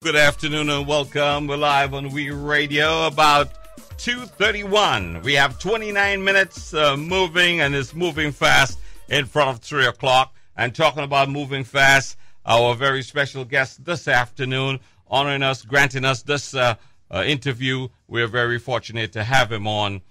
Good afternoon and welcome. We're live on We Radio about 2:31. We have 29 minutes moving, and it's moving fast in front of 3 o'clock. And talking about moving fast, our very special guest this afternoon, honoring us, granting us this interview. We're very fortunate to have him on.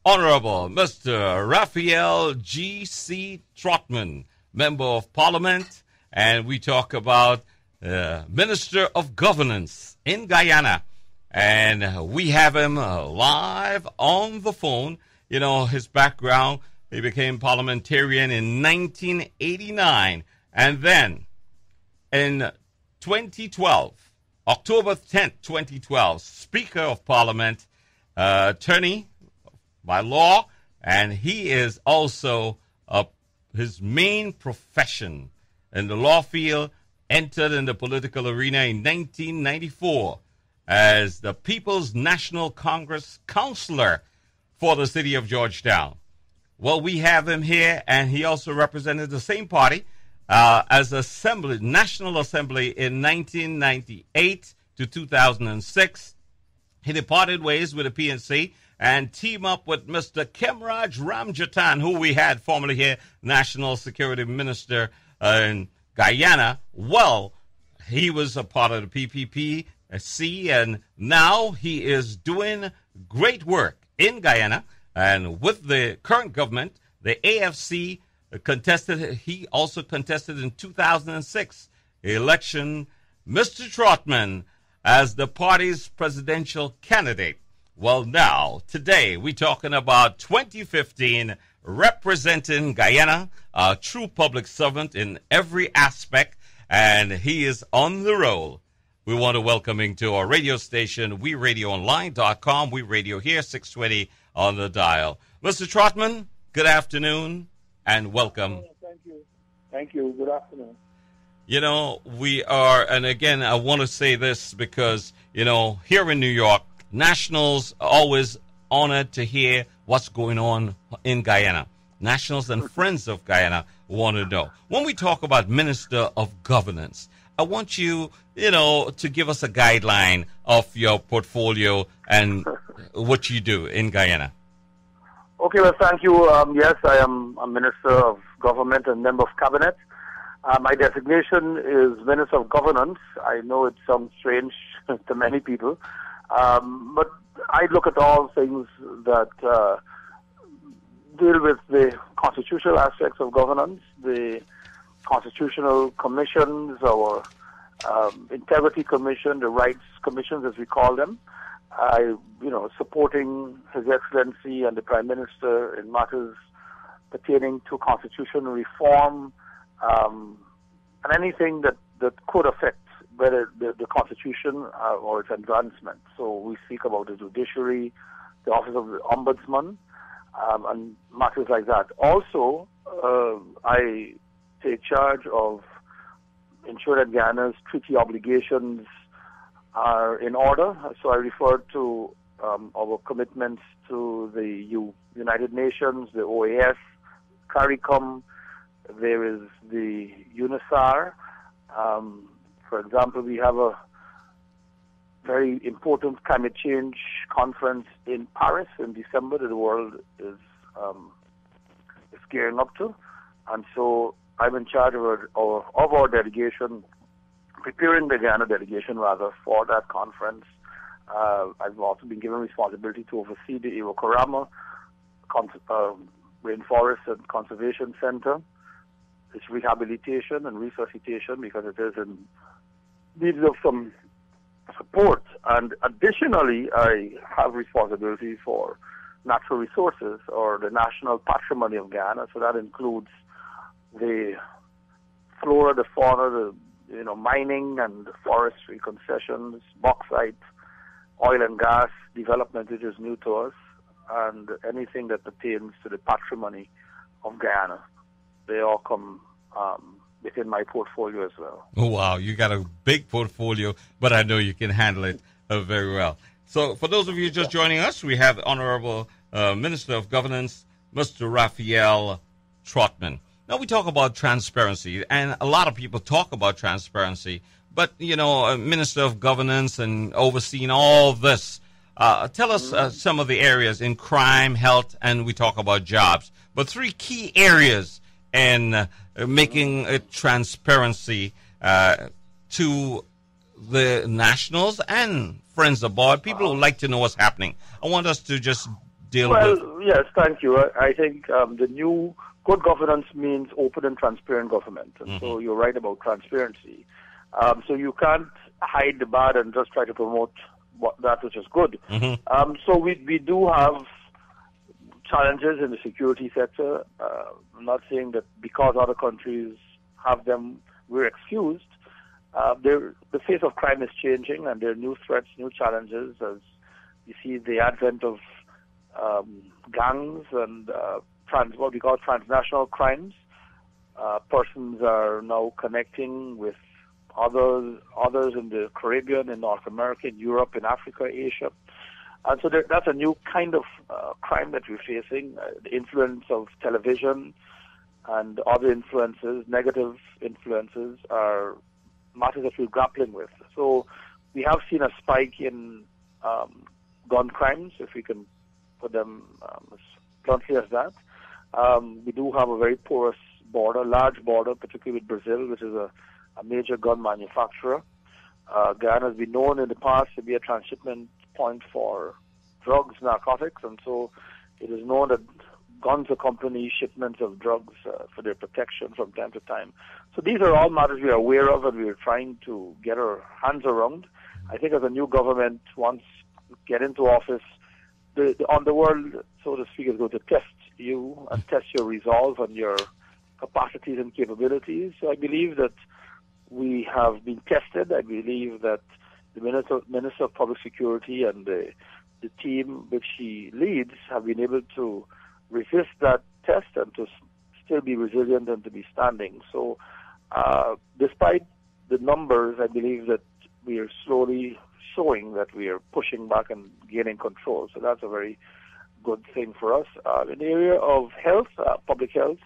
Honorable Mr. Raphael G.C. Trotman, Member of Parliament, and we talk about Minister of Governance in Guyana, and we have him live on the phone. You know, his background, he became parliamentarian in 1989, and then in 2012, October 10th, 2012, Speaker of Parliament, attorney by law, and he is also his main profession in the law field. Entered in the political arena in 1994 as the People's National Congress counselor for the city of Georgetown. Well, we have him here, and he also represented the same party as National Assembly in 1998 to 2006. He departed ways with the PNC and teamed up with Mr. Kemraj Ramjatan, who we had formerly here, National Security Minister in Guyana. Well, he was a part of the PPPC, and now he is doing great work in Guyana. And with the current government, the AFC contested, he also contested in 2006 election, Mr. Trotman as the party's presidential candidate. Well, now, today, we're talking about 2015, representing Guyana, a true public servant in every aspect, and he is on the roll. We want to welcome him to our radio station, WeRadioOnline.com. We Radio here, 620 on the dial. Mr. Trotman, good afternoon, and welcome. Thank you. Thank you. Good afternoon. You know, we are, and again, I want to say this because, you know, here in New York, Nationals are always honored to hear what's going on in Guyana. Nationals and friends of Guyana want to know. When we talk about Minister of Governance, I want you, to give us a guideline of your portfolio and what you do in Guyana. Okay, well, thank you. Yes, I am a Minister of Government and Member of Cabinet. My designation is Minister of Governance. I know it sounds strange to many people, but I look at all things that deal with the constitutional aspects of governance, the constitutional commissions, our integrity commission, the rights commissions as we call them. Supporting His Excellency and the Prime Minister in matters pertaining to constitutional reform, and anything that could affect whether the Constitution or its advancement. So we speak about the judiciary, the Office of the Ombudsman, and matters like that. Also, I take charge of ensuring that Guyana's treaty obligations are in order. So I refer to our commitments to the United Nations, the OAS, CARICOM. There is the UNISAR. For example, we have a very important climate change conference in Paris in December that the world is gearing up to. And so I'm in charge of our delegation, preparing the Guyana delegation, rather, for that conference. I've also been given responsibility to oversee the Iwakarama Rainforest and Conservation Center, its rehabilitation and resuscitation, because it is in need of some support. And additionally, I have responsibility for natural resources, or the national patrimony of Guyana. So that includes the flora, the fauna, the mining and forestry concessions, bauxite, oil and gas development, which is new to us, and anything that pertains to the patrimony of Guyana. They all come within my portfolio as well. Oh, wow. You got a big portfolio, but I know you can handle it very well. So for those of you just joining us, we have Honorable Minister of Governance, Mr. Raphael Trotman. Now we talk about transparency, and a lot of people talk about transparency, But, Minister of Governance and overseeing all this, tell us some of the areas in crime, health, and we talk about jobs. But 3 key areas in making it transparency to the nationals and friends aboard, people who like to know what's happening. I want us to just deal with... Well, yes, thank you. I think the new good governance means open and transparent government. And so you're right about transparency. So you can't hide the bad and just try to promote that which is good. So we do have challenges in the security sector. I'm not saying that because other countries have them, we're excused. The face of crime is changing, and there are new threats, new challenges as you see the advent of gangs and what we call transnational crimes. Persons are now connecting with others in the Caribbean, in North America, in Europe, in Africa, Asia. And so that's a new kind of crime that we're facing. The influence of television and other influences, negative influences, are matters that we're grappling with. So we have seen a spike in gun crimes, if we can put them as bluntly as that. We do have a very porous border, large border, particularly with Brazil, which is a major gun manufacturer. Guyana has been known in the past to be a transshipment point for drugs, narcotics, and so it is known that guns accompany shipments of drugs for their protection from time to time. So these are all matters we are aware of and we are trying to get our hands around. I think as a new government, once we get into office, the underworld, so to speak, is going to test you and test your resolve and your capacities and capabilities. So I believe that we have been tested. I believe that the Minister of Public Security and the team which he leads have been able to resist that test and to still be resilient and to be standing. So despite the numbers, I believe that we are slowly showing that we are pushing back and gaining control. So that's a very good thing for us. In the area of health, public health,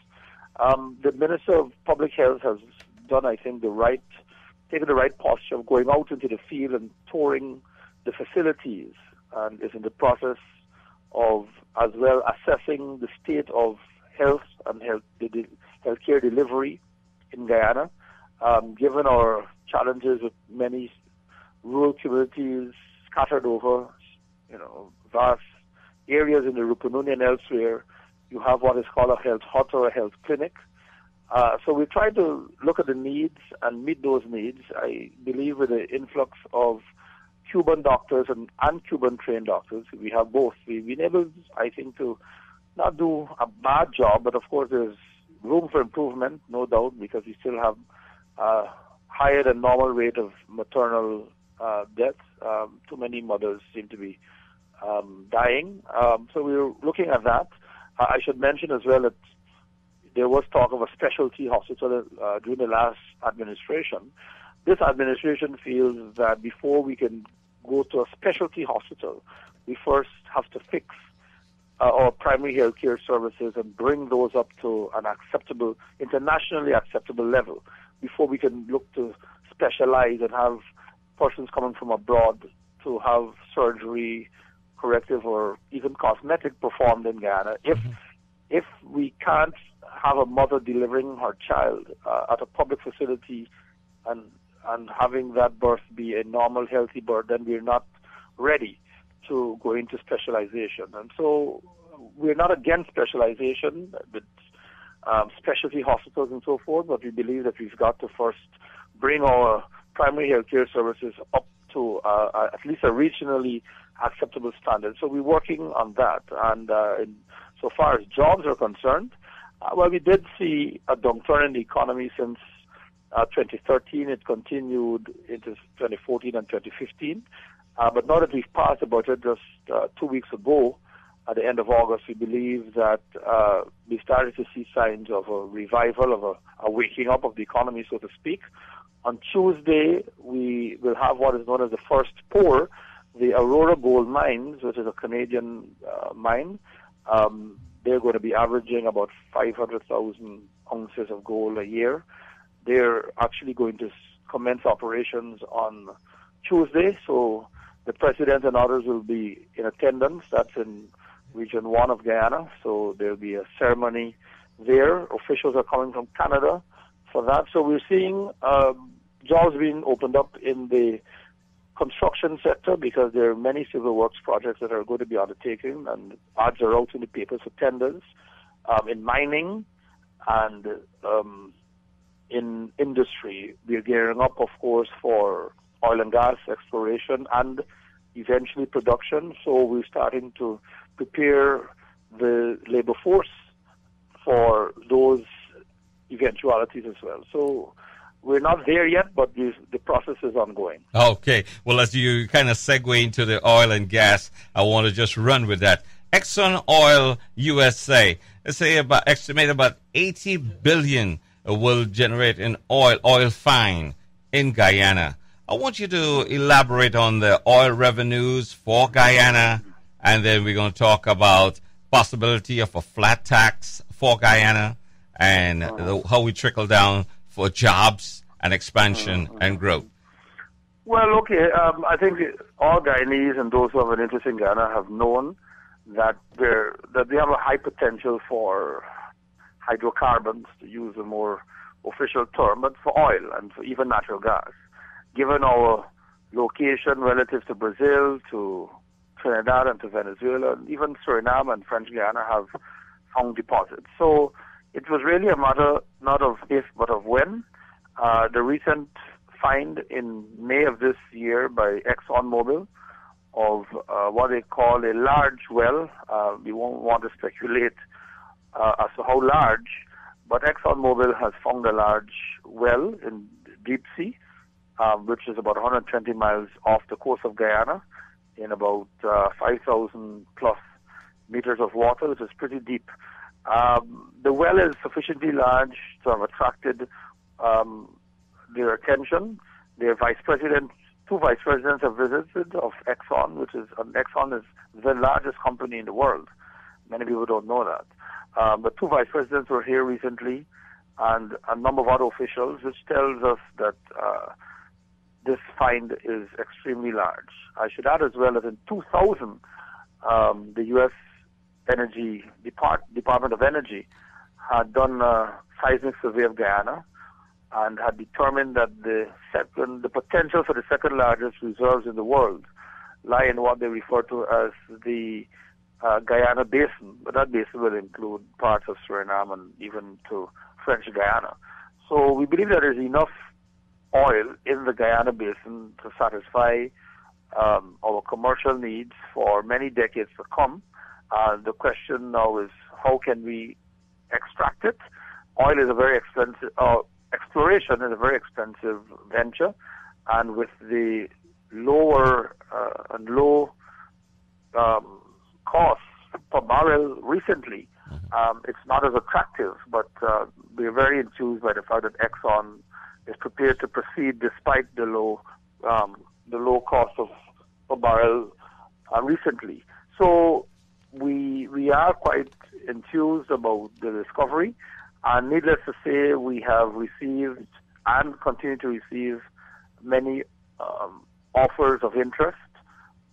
the Minister of Public Health has done, I think, taken the right posture of going out into the field and touring the facilities, and is in the process of as well assessing the state of health and healthcare delivery in Guyana. Given our challenges with many rural communities scattered over, vast areas in the Rupununi and elsewhere, you have what is called a health hut or a health clinic. So we try to look at the needs and meet those needs. I believe with the influx of Cuban doctors and Cuban-trained doctors, we have both. We've been able, I think, to not do a bad job, but of course there's room for improvement, no doubt, because we still have a higher than normal rate of maternal deaths. Too many mothers seem to be dying. So we're looking at that. I should mention as well that there was talk of a specialty hospital during the last administration. This administration feels that before we can go to a specialty hospital, we first have to fix our primary health care services and bring those up to an acceptable, internationally acceptable level before we can look to specialize and have persons coming from abroad to have surgery, corrective, or even cosmetic performed in Guyana. If we can't have a mother delivering her child at a public facility and having that birth be a normal, healthy birth, then we're not ready to go into specialization. And so we're not against specialization with specialty hospitals and so forth, but we believe that we've got to first bring our primary health care services up to at least a regionally acceptable standard. So we're working on that. And so far as jobs are concerned, well, we did see a downturn in the economy since 2013. It continued into 2014 and 2015. But now that we've passed the budget just 2 weeks ago, at the end of August, we believe that we started to see signs of a revival, of a waking up of the economy, so to speak. On Tuesday, we will have what is known as the first pour, the Aurora Gold Mines, which is a Canadian mine. They're going to be averaging about 500,000 ounces of gold a year. They're actually going to commence operations on Tuesday. So the president and others will be in attendance. That's in Region 1 of Guyana. So there'll be a ceremony there. Officials are coming from Canada for that. So we're seeing jobs being opened up in the construction sector because there are many civil works projects that are going to be undertaken, and ads are out in the papers for tenders. In mining and in industry, we're gearing up, of course, for oil and gas exploration and eventually production. So we're starting to prepare the labor force for those eventualities as well. So we're not there yet, but the process is ongoing. Okay. Well, as you kind of segue into the oil and gas, I want to just run with that. Exxon Oil USA, they say estimate about 80 billion will generate in oil fine in Guyana. I want you to elaborate on the oil revenues for Guyana, and then we're going to talk about possibility of a flat tax for Guyana and how we trickle down for jobs and expansion and growth. Well, okay, I think all Guyanese and those who have an interest in Guyana have known that they have a high potential for hydrocarbons, to use a more official term, but for oil and for even natural gas. Given our location relative to Brazil, to Trinidad and to Venezuela, and even Suriname and French Guiana have found deposits. So it was really a matter not of if but of when. The recent find in May of this year by ExxonMobil of what they call a large well. We won't want to speculate as to how large, but ExxonMobil has found a large well in deep sea, which is about 120 miles off the coast of Guyana, in about 5,000 plus meters of water, which is pretty deep. The well is sufficiently large to have attracted their attention. Their two vice presidents have visited of Exxon, Exxon is the largest company in the world. Many people don't know that. But two vice presidents were here recently, and a number of other officials, which tells us that this find is extremely large. I should add as well that in 2000, the U.S. Department of Energy had done a seismic survey of Guyana and had determined that the potential for the second largest reserves in the world lie in what they refer to as the Guyana Basin, but that basin will include parts of Suriname and even to French Guiana. So we believe that there's enough oil in the Guyana Basin to satisfy our commercial needs for many decades to come. The question now is, how can we extract it? Oil is a very expensive, exploration is a very expensive venture, and with the lower and low costs per barrel recently, it's not as attractive, but we're very enthused by the fact that Exxon is prepared to proceed despite the low cost of per barrel recently. So we are quite enthused about the discovery, and needless to say, we have received and continue to receive many offers of interest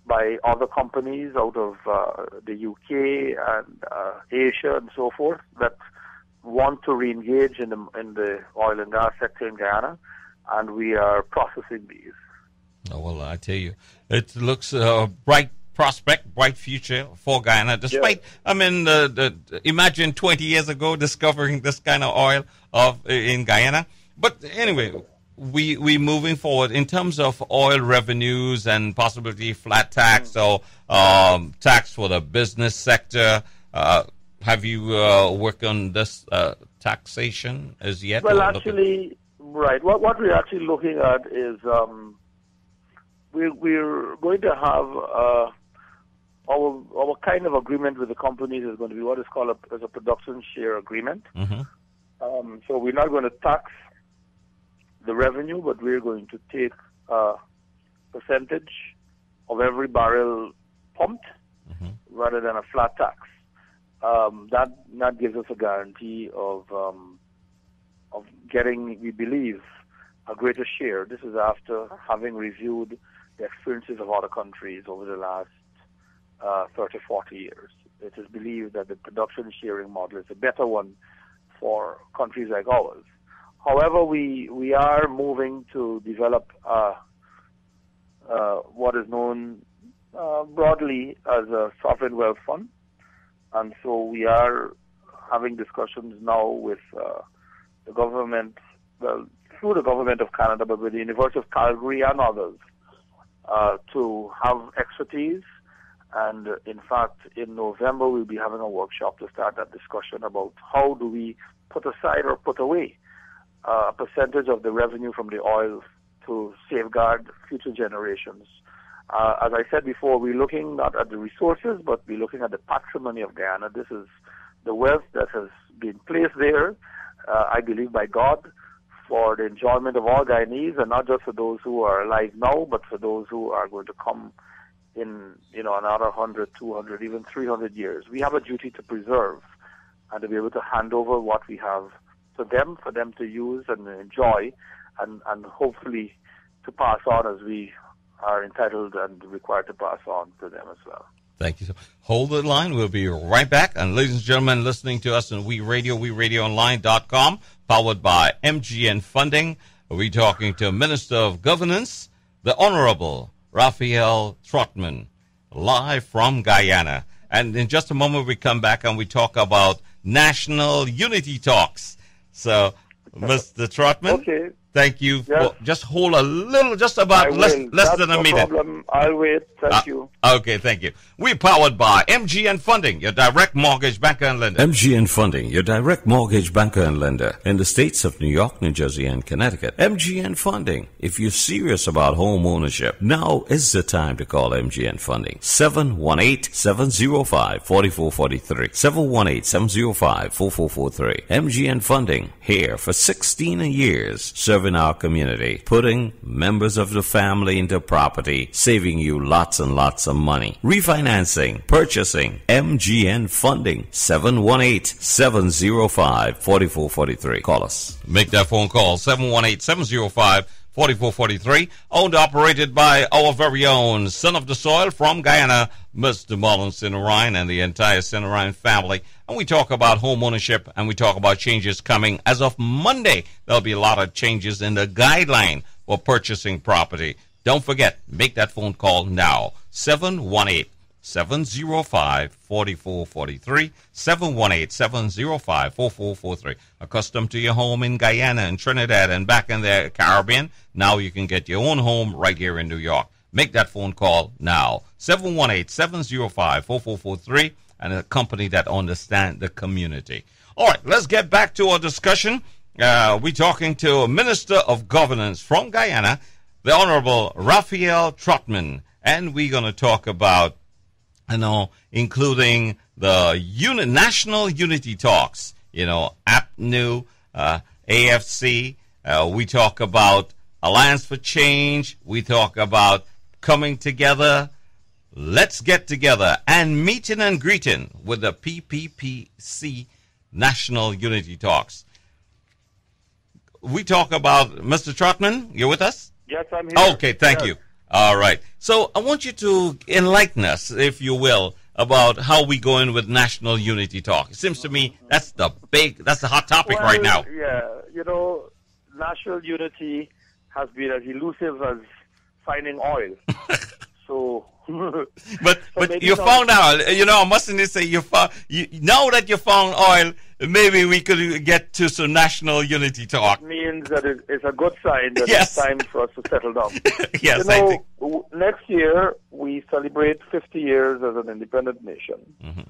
by other companies out of the UK and Asia and so forth that want to re-engage in the oil and gas sector in Guyana, and we are processing these. Oh, well, I tell you, it looks a bright prospect, bright future for Guyana. Despite, I mean, imagine 20 years ago discovering this kind of oil in Guyana. But anyway, we moving forward in terms of oil revenues and possibility flat tax or tax for the business sector. Have you worked on this taxation as yet? Well, actually, right. What we're actually looking at is we're going to have our kind of agreement with the companies is going to be what is called as a production share agreement. So we're not going to tax the revenue, but we're going to take a percentage of every barrel pumped rather than a flat tax. That gives us a guarantee of getting, we believe, a greater share. This is after having reviewed the experiences of other countries over the last 30, 40 years. It is believed that the production sharing model is a better one for countries like ours. However, we are moving to develop what is known broadly as a sovereign wealth fund. And so we are having discussions now with the government, well, through the government of Canada, but with the University of Calgary and others, to have expertise. And in fact, in November, we'll be having a workshop to start that discussion about how do we put aside or put away a percentage of the revenue from the oil to safeguard future generations. As I said before, we're looking not at the resources, but we're looking at the patrimony of Guyana. This is the wealth that has been placed there, I believe, by God, for the enjoyment of all Guyanese, and not just for those who are alive now, but for those who are going to come in, another 100, 200, even 300 years. We have a duty to preserve and to be able to hand over what we have to them, for them to use and enjoy, and hopefully to pass on as we are entitled and required to pass on to them as well. Thank you. Hold the line. We'll be right back. And ladies and gentlemen, listening to us on WeRadioOnline.com, powered by MGN Funding. We're talking to Minister of Governance, the Hon.Mr. Raphael Trotman, live from Guyana. And in just a moment, we come back and we talk about National Unity Talks. So, Mr. Trotman, okay. Thank you. Yes. Just hold a little, just about less than a minute. Problem. I'll wait. Thank you. Okay, thank you. We're powered by MGN Funding, your direct mortgage banker and lender. MGN Funding, your direct mortgage banker and lender in the states of New York, New Jersey, and Connecticut. MGN Funding. If you're serious about home ownership, now is the time to call MGN Funding. 718-705-4443. 718-705-4443. MGN Funding, here for 16 years, serving our community, putting members of the family into property, saving you lots and lots of money. Refinancing, purchasing, MGN Funding, 718-705-4443. Call us. Make that phone call, 718-705-4443. Owned, operated by our very own son of the soil from Guyana, Mr. Mullen Sinarine, and the entire Sinarine family. And we talk about home ownership, and we talk about changes coming. As of Monday, there'll be a lot of changes in the guideline for purchasing property. Don't forget, make that phone call now, 718-705-4443, 718-705-4443. Accustomed to your home in Guyana and Trinidad and back in the Caribbean, now you can get your own home right here in New York. Make that phone call now, 718-705-4443, and a company that understands the community. All right, let's get back to our discussion. We're talking to a Minister of Governance from Guyana, the Hon.Mr. Raphael Trotman, and we're going to talk about, including the National Unity Talks, APNU, AFC. We talk about Alliance for Change. We talk about coming together. Let's get together and meeting and greeting with the PPPC National Unity Talks. We talk about, Mr. Trotman, you're with us? Yes, I'm here. Okay, thank you. All right. So I want you to enlighten us, if you will, about how we go in with National Unity Talk. It seems to me that's the hot topic right now. Yeah, national unity has been as elusive as finding oil. But you found out, I mustn't say now that you found oil, maybe we could get to some National Unity Talk. It means that it's a good sign that Yes. it's time for us to settle down. Yes, I think. Next year we celebrate 50 years as an independent nation. Mm-hmm.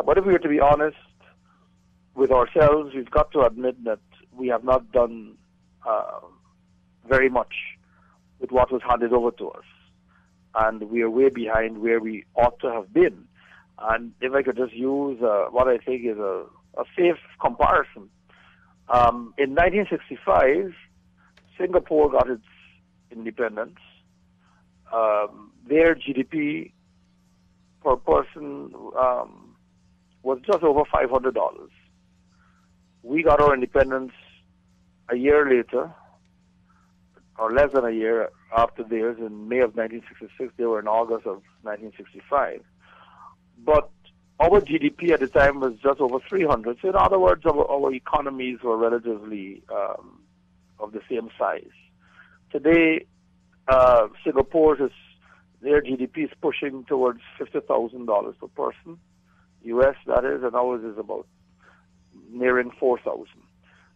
But if we were to be honest with ourselves, we've got to admit that we have not done very much with what was handed over to us. And we are way behind where we ought to have been. And if I could just use what I think is a safe comparison. In 1965, Singapore got its independence. Their GDP per person was just over $500. We got our independence a year later, or less than a year after theirs in May of 1966. They were in August of 1965. But our GDP at the time was just over 300. So in other words, our economies were relatively of the same size. Today, Singapore's their GDP is pushing towards $50,000 per person, U.S. that is, and ours is about nearing 4,000.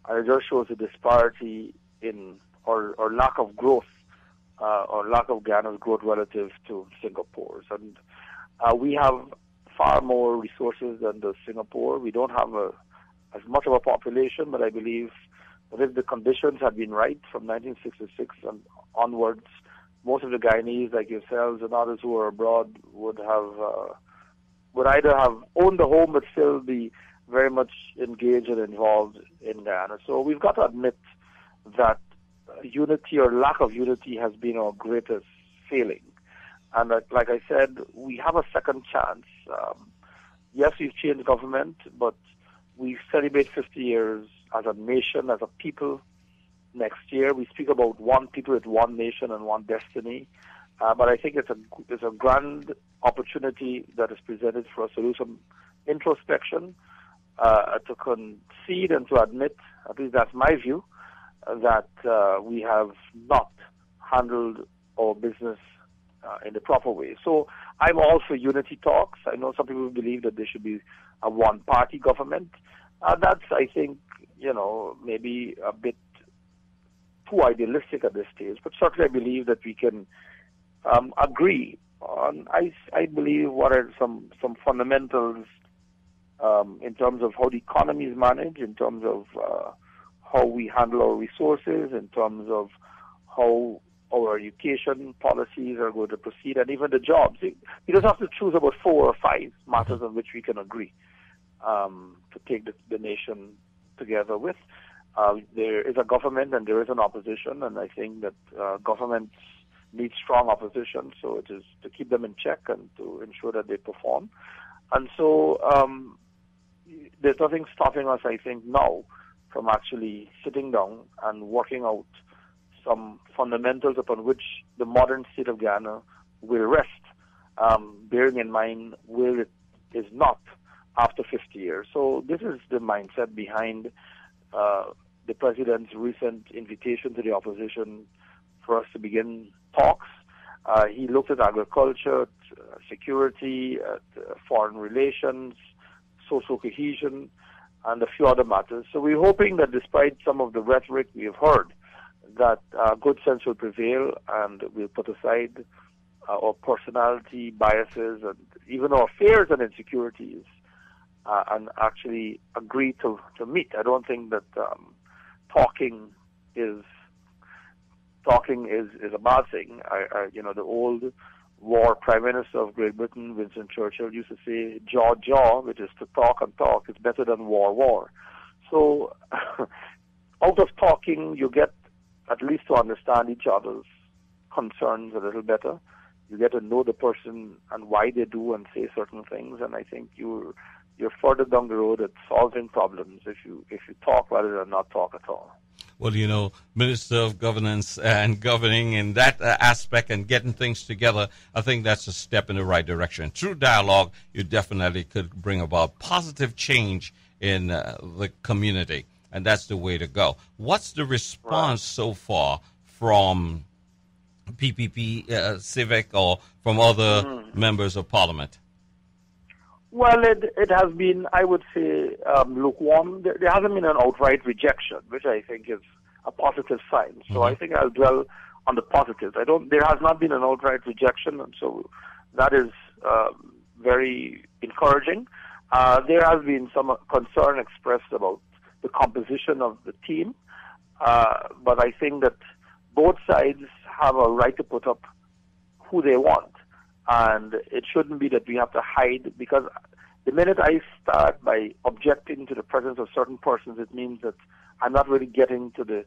And it just shows the disparity in or lack of growth or lack of Ghana's growth relative to Singapore's. And we have far more resources than the Singapore. We don't have as much of a population, but I believe that if the conditions had been right from 1966 and onwards, most of the Guyanese, like yourselves and others who are abroad, would either have owned the home but still be very much engaged and involved in Guyana. So we've got to admit that unity or lack of unity has been our greatest failing. And like I said, we have a second chance. Yes, we've changed government, but we celebrate 50 years as a nation, as a people. Next year, we speak about one people with one nation and one destiny. But I think it's a grand opportunity that is presented for us to do some introspection, to concede and to admit, at least that's my view, that we have not handled our business in the proper way. So I'm all for unity talks. I know some people believe that there should be a one-party government. That's, I think, maybe a bit too idealistic at this stage. But certainly I believe that we can agree on, I believe, what are some fundamentals in terms of how the economy is managed, in terms of how we handle our resources, in terms of how our education policies are going to proceed, and even the jobs. You just have to choose about 4 or 5 matters on which we can agree to take the nation together with. There is a government and there is an opposition, and I think that governments need strong opposition, so it is to keep them in check and to ensure that they perform. And so there's nothing stopping us, I think, now from actually sitting down and working out some fundamentals upon which the modern state of Ghana will rest, bearing in mind where it is not after 50 years. So this is the mindset behind the President's recent invitation to the opposition for us to begin talks. He looked at agriculture, security, at foreign relations, social cohesion, and a few other matters. So we're hoping that despite some of the rhetoric we have heard, that good sense will prevail and we'll put aside our personality, biases, and even our fears and insecurities, and actually agree to meet. I don't think that talking is a bad thing. The old war Prime Minister of Great Britain, Winston Churchill, used to say, jaw, jaw, which is to talk and talk, is better than war, war. So out of talking, you get at least to understand each other's concerns a little better. You get to know the person and why they do and say certain things, and I think you're further down the road at solving problems if you talk rather than not talk at all. Well, Minister of Governance and governing in that aspect and getting things together, I think that's a step in the right direction. Through dialogue, you definitely could bring about positive change in the community, and that's the way to go. What's the response so far from PPP, Civic, or from other members of Parliament? Well, it has been, I would say, lukewarm. There hasn't been an outright rejection, which I think is a positive sign. So I think I'll dwell on the positives. There has not been an outright rejection, and so that is very encouraging. There has been some concern expressed about the composition of the team, but I think that both sides have a right to put up who they want. And it shouldn't be that we have to hide, because the minute I start by objecting to the presence of certain persons, it means that I'm not really getting to the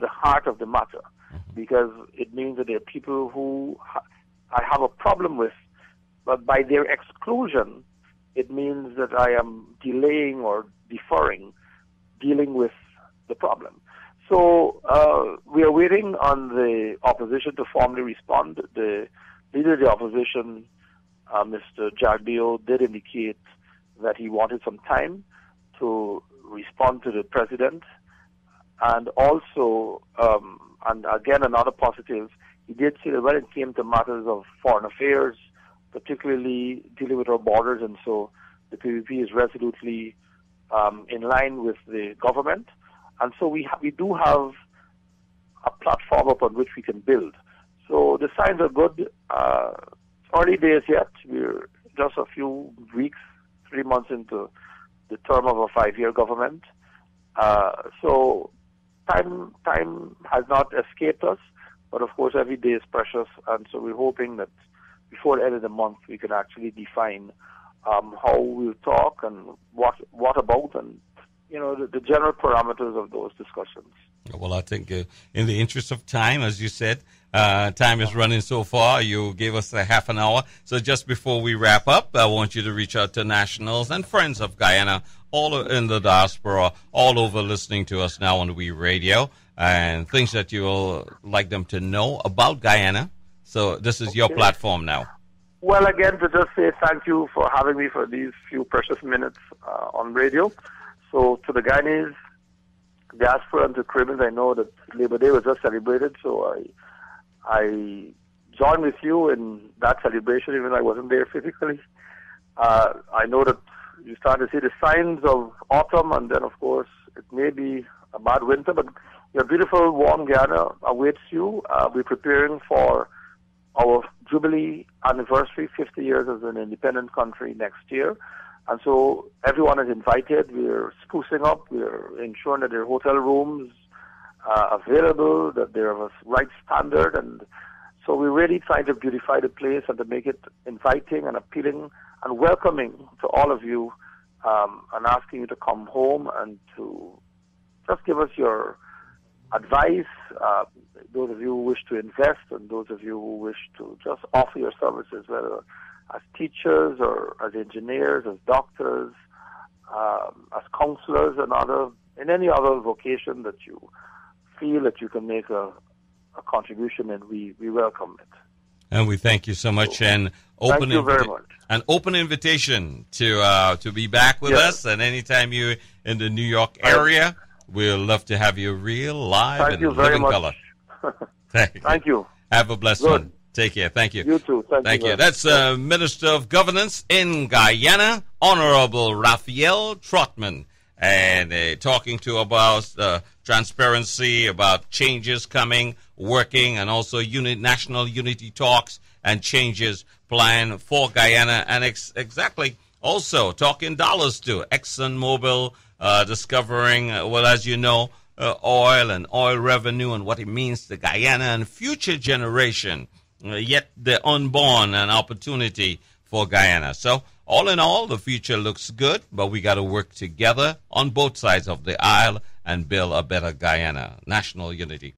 heart of the matter, because it means that there are people who I have a problem with, but by their exclusion, it means that I am delaying or deferring dealing with the problem. So we are waiting on the opposition to formally respond. The leader of the opposition, Mr. Jagdeo, did indicate that he wanted some time to respond to the president. And also, and again, another positive, he did say that when it came to matters of foreign affairs, particularly dealing with our borders, and so the PPP is resolutely in line with the government. And so we do have a platform upon which we can build. So the signs are good. Early days yet. We're just a few weeks, 3 months into the term of a 5-year government. So time has not escaped us, but of course every day is precious, and so we're hoping that before the end of the month we can actually define how we'll talk and what about, and the general parameters of those discussions. Well, I think in the interest of time, as you said, time is running so far. You gave us a half an hour. So just before we wrap up, I want you to reach out to nationals and friends of Guyana, all in the diaspora, all over listening to us now on We Radio, and things that you will like them to know about Guyana. So this is your platform now. Well, again, to just say thank you for having me for these few precious minutes on radio. So to the Guyanese diaspora and to Caribbeans, I know that Labor Day was just celebrated, so I joined with you in that celebration, even though I wasn't there physically. I know that you start to see the signs of autumn, and then, of course, it may be a bad winter, but your beautiful, warm Guyana awaits you. We're preparing for our Jubilee anniversary, 50 years as an independent country next year. And so everyone is invited. We're sprucing up. We're ensuring that there are hotel rooms available, that they're of a right standard. And so we're really trying to beautify the place and to make it inviting and appealing and welcoming to all of you, and asking you to come home and to just give us your advice, those of you who wish to invest and those of you who wish to just offer your services, whether as teachers or as engineers, as doctors, as counselors, and in any other vocation that you feel that you can make a contribution, and we welcome it. And we thank you so much, and thank you very much. An open invitation to be back with us, and anytime you're in the New York area, we'll love to have you real live and living color. Thank you. Have a blessed one. Take care. Thank you. You too. Thank you. That's Minister of Governance in Guyana, Hon.Mr. Raphael Trotman, and talking to about transparency, about changes coming, working, and also national unity talks and changes planned for Guyana, and exactly also talking dollars too. ExxonMobil discovering, well, as you know, oil and oil revenue and what it means to Guyana and future generation. Yet the unborn, an opportunity for Guyana. So all in all, the future looks good, but we got to work together on both sides of the aisle and build a better Guyana. National unity.